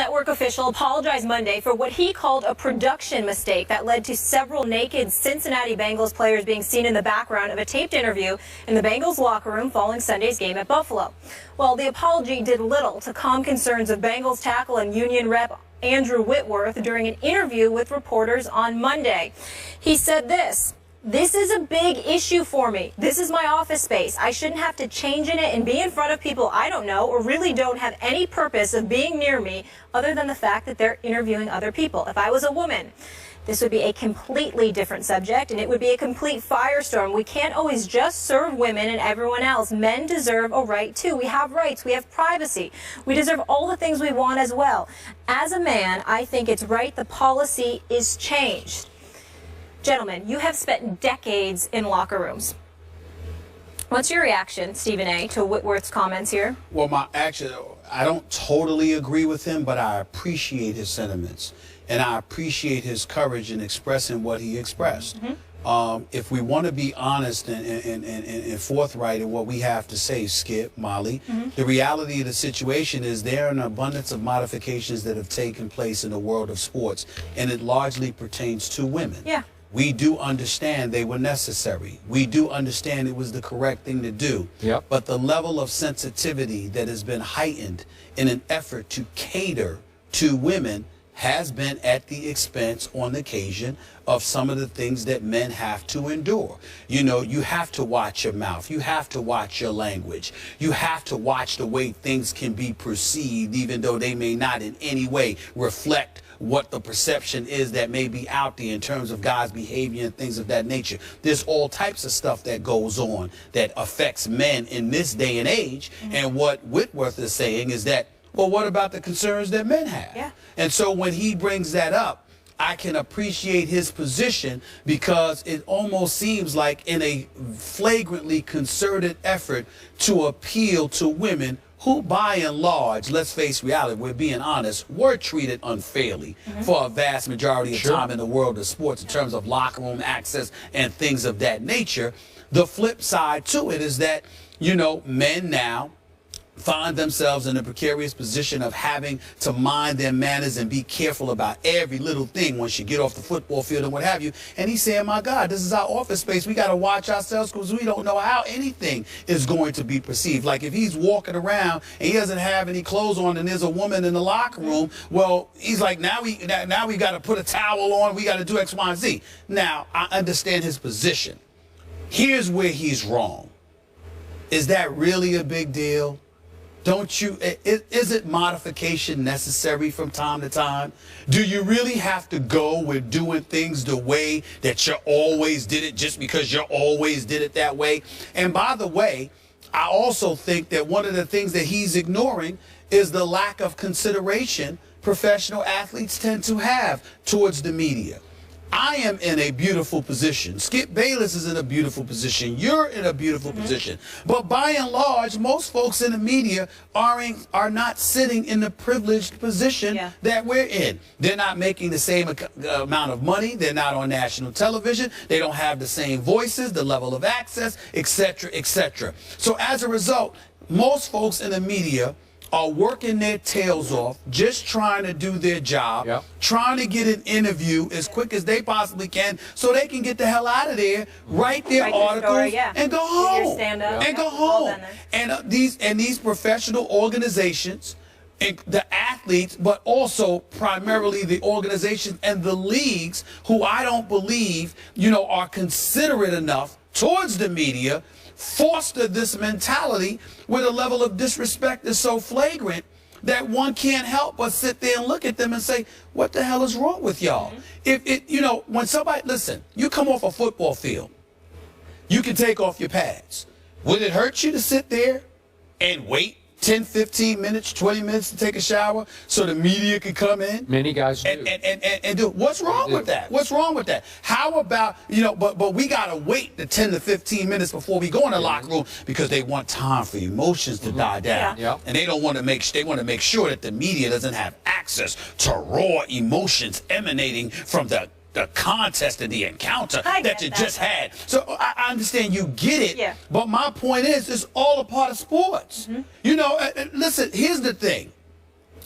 Network official apologized Monday for what he called a production mistake that led to several naked Cincinnati Bengals players being seen in the background of a taped interview in the Bengals locker room following Sunday's game at Buffalo. Well, the apology did little to calm concerns of Bengals tackle and union rep Andrew Whitworth during an interview with reporters on Monday. He said this is a big issue for me. This is my office space. I shouldn't have to change in it and be in front of people I don't know or really don't have any purpose of being near me other than the fact that they're interviewing other people. If I was a woman, this would be a completely different subject and it would be a complete firestorm. We can't always just serve women and everyone else. Men deserve a right too. We have rights. We have privacy. We deserve all the things we want as well. As a man, I think it's right the policy is changed. Gentlemen, you have spent decades in locker rooms. What's your reaction, Stephen A., to Whitworth's comments here? Well, I don't totally agree with him, but I appreciate his sentiments. And I appreciate his courage in expressing what he expressed. If we want to be honest and forthright in what we have to say, Skip, Molly, the reality of the situation is there are an abundance of modifications that have taken place in the world of sports, and it largely pertains to women. Yeah. We do understand they were necessary. We do understand it was the correct thing to do. Yep. But the level of sensitivity that has been heightened in an effort to cater to women has been at the expense on occasion of some of the things that men have to endure. You know, you have to watch your mouth. You have to watch your language. You have to watch the way things can be perceived, even though they may not in any way reflect what the perception is that may be out there in terms of God's behavior and things of that nature. There's all types of stuff that goes on that affects men in this day and age. And what Whitworth is saying is that, well, what about the concerns that men have? Yeah. And so when he brings that up, I can appreciate his position because it almost seems like in a flagrantly concerted effort to appeal to women who, by and large, let's face reality, we're being honest, were treated unfairly for a vast majority of time in the world of sports in terms of locker room access and things of that nature. The flip side to it is that, you know, men now find themselves in a precarious position of having to mind their manners and be careful about every little thing once you get off the football field and what have you. And he's saying, my God, this is our office space. We got to watch ourselves because we don't know how anything is going to be perceived. Like if he's walking around and he doesn't have any clothes on and there's a woman in the locker room, well, he's like, now we got to put a towel on. We got to do X, Y, and Z. Now, I understand his position. Here's where he's wrong. Is that really a big deal? Don't you, is it modification necessary from time to time? Do you really have to go with doing things the way that you always did it just because you always did it that way? And by the way, I also think that one of the things that he's ignoring is the lack of consideration professional athletes tend to have towards the media. I am in a beautiful position. Skip Bayless is in a beautiful position. You're in a beautiful position. But by and large, most folks in the media are not sitting in the privileged position that we're in. They're not making the same amount of money. They're not on national television. They don't have the same voices, the level of access, etc., etc. So as a result, most folks in the media are working their tails off, just trying to do their job, trying to get an interview as quick as they possibly can so they can get the hell out of there, write their articles, and go home. And go home. And these professional organizations, and the athletes, but also primarily the organizations and the leagues who I don't believe, you know, are considerate enough towards the media, foster this mentality where the level of disrespect is so flagrant that one can't help but sit there and look at them and say, what the hell is wrong with y'all? You know, when somebody, listen, you come off a football field, you can take off your pads. Would it hurt you to sit there and wait 10, 15 minutes, 20 minutes to take a shower so the media could come in? Many guys do. And do. What's wrong with that? What's wrong with that? How about, you know, but we got to wait the 10 to 15 minutes before we go in the locker room because they want time for emotions to die down. And they don't want to make, they want to make sure that the media doesn't have access to raw emotions emanating from the contest and the encounter that you just had. So I understand you get it, but my point is, it's all a part of sports. You know, listen, here's the thing.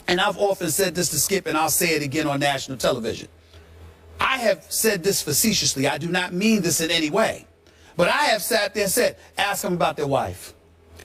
and I've often said this to Skip, and I'll say it again on national television. I have said this facetiously. I do not mean this in any way. But I have sat there and said, ask them about their wife.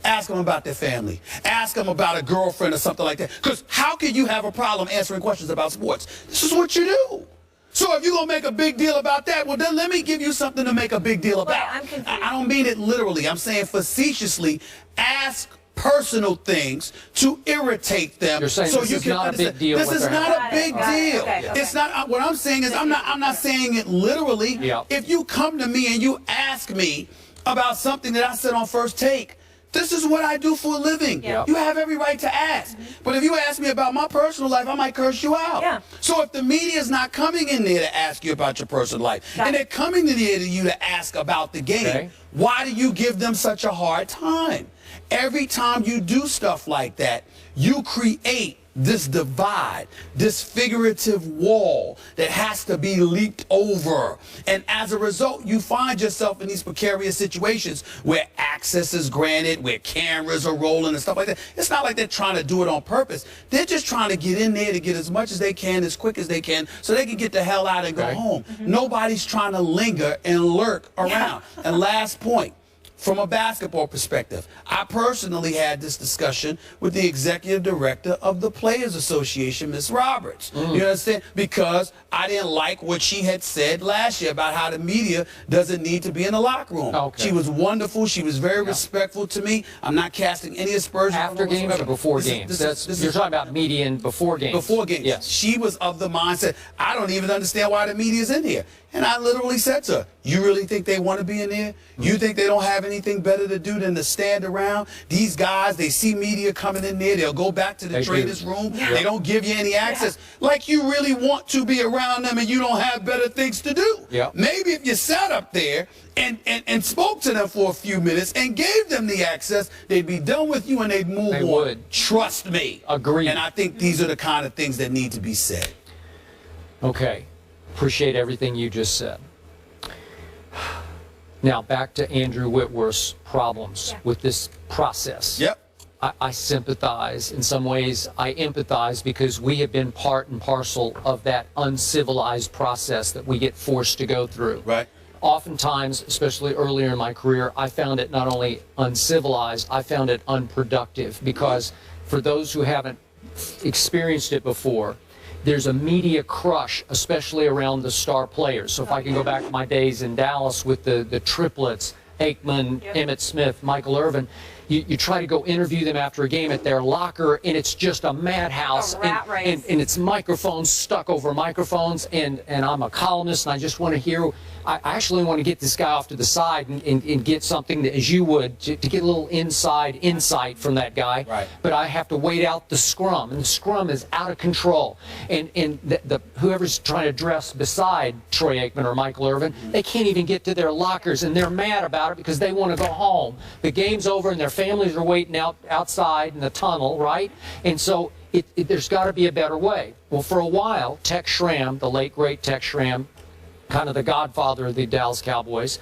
Ask them about their family. Ask them about a girlfriend or something like that. Because how can you have a problem answering questions about sports? This is what you do. So if you're going to make a big deal about that, well, then let me give you something to make a big deal about. I'm confused. I don't mean it literally. I'm saying facetiously, ask personal things to irritate them. You're saying so this you is can not understand. a big deal. This is not a big deal. Okay. It's not. What I'm saying is I'm not saying it literally. Yeah. If you come to me and you ask me about something that I said on First Take, this is what I do for a living. Yeah. You have every right to ask. But if you ask me about my personal life, I might curse you out. Yeah. So if the media is not coming in there to ask you about your personal life, and they're coming in there to you to ask about the game, why do you give them such a hard time? Every time you do stuff like that, you create this divide, this figurative wall that has to be leaped over. And as a result, you find yourself in these precarious situations where access is granted, where cameras are rolling and stuff like that. It's not like they're trying to do it on purpose. They're just trying to get in there to get as much as they can, as quick as they can, so they can get the hell out and go home. Nobody's trying to linger and lurk around. And last point, from a basketball perspective, I personally had this discussion with the executive director of the Players Association, Ms. Roberts. You understand? Because I didn't like what she had said last year about how the media doesn't need to be in the locker room. She was wonderful. She was very respectful to me. I'm not casting any aspersions. After games or before games? You're talking about media and before games. Before games. Yes. She was of the mindset, I don't even understand why the media's in here. And I literally said to her, you really think they want to be in there? You think they don't have anything better to do than to stand around? These guys, they see media coming in there. They'll go back to the trainers' room. They don't give you any access. Like you really want to be around them and you don't have better things to do. Maybe if you sat up there and spoke to them for a few minutes and gave them the access, they'd be done with you and they'd move on. Would. Trust me. Agreed. And I think these are the kind of things that need to be said. Okay. Appreciate everything you just said. Now, back to Andrew Whitworth's problems with this process. I sympathize. In some ways, I empathize because we have been part and parcel of that uncivilized process that we get forced to go through. Oftentimes, especially earlier in my career, I found it not only uncivilized, I found it unproductive because for those who haven't experienced it before, there's a media crush, especially around the star players. So if I can go back to my days in Dallas with the triplets, Aikman, Emmitt Smith, Michael Irvin, you try to go interview them after a game at their locker, and it's just a madhouse, and it's microphones stuck over microphones, and I'm a columnist, and I just want to hear, I actually want to get this guy off to the side and get something that, as you would, to get a little insight from that guy, but I have to wait out the scrum, and the scrum is out of control, and whoever's trying to dress beside Troy Aikman or Michael Irvin, they can't even get to their lockers, and they're mad about it because they want to go home. The game's over, and their families are waiting outside in the tunnel, right? And so there's got to be a better way. Well, for a while, Tex Schramm, the late, great Tex Schramm, kind of the godfather of the Dallas Cowboys,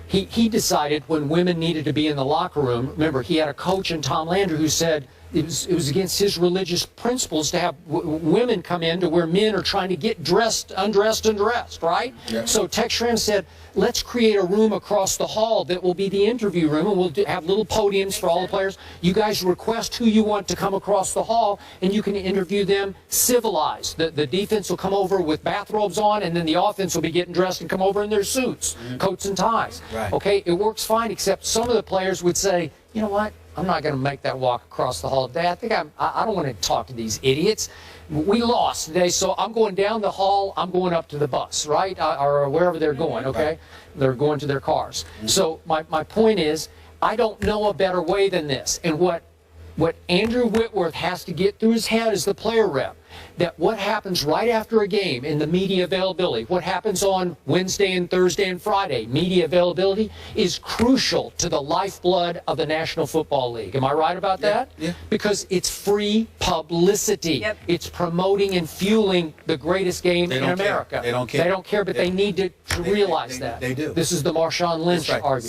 he decided when women needed to be in the locker room, remember, he had a coach in Tom Landry who said it was against his religious principles to have women come in to where men are trying to get undressed, right? So Tex Schramm said, let's create a room across the hall that will be the interview room, and we'll have little podiums for all the players. You guys request who you want to come across the hall, and you can interview them civilized. The defense will come over with bathrobes on, and then the offense will be getting dressed and come over in their suits, coats and ties. Okay, it works fine, except some of the players would say, you know what? I'm not going to make that walk across the hall today. I don't want to talk to these idiots. We lost today, so I'm going down the hall. I'm going up to the bus, right? Or wherever they're going, okay? They're going to their cars. So my point is, I don't know a better way than this. And what Andrew Whitworth has to get through his head as the player rep, that what happens right after a game in the media availability, what happens on Wednesday and Thursday and Friday, media availability, is crucial to the lifeblood of the National Football League. Am I right about that? Because it's free publicity. It's promoting and fueling the greatest game in America. They don't care. They don't care, but they need to realize that. They do. This is the Marshawn Lynch argument.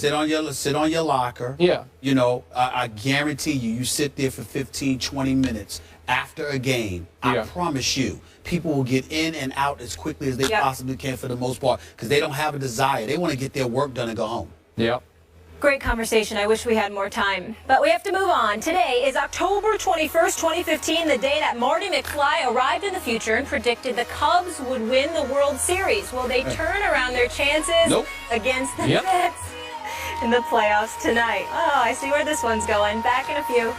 Sit on your locker. You know, I guarantee you sit there for 15, 20 minutes after a game. I promise you, people will get in and out as quickly as they possibly can for the most part because they don't have a desire. They want to get their work done and go home. Yep. Great conversation. I wish we had more time. But we have to move on. Today is October 21st, 2015, the day that Marty McFly arrived in the future and predicted the Cubs would win the World Series. Will they turn around their chances against the Mets in the playoffs tonight? Oh, I see where this one's going. Back in a few.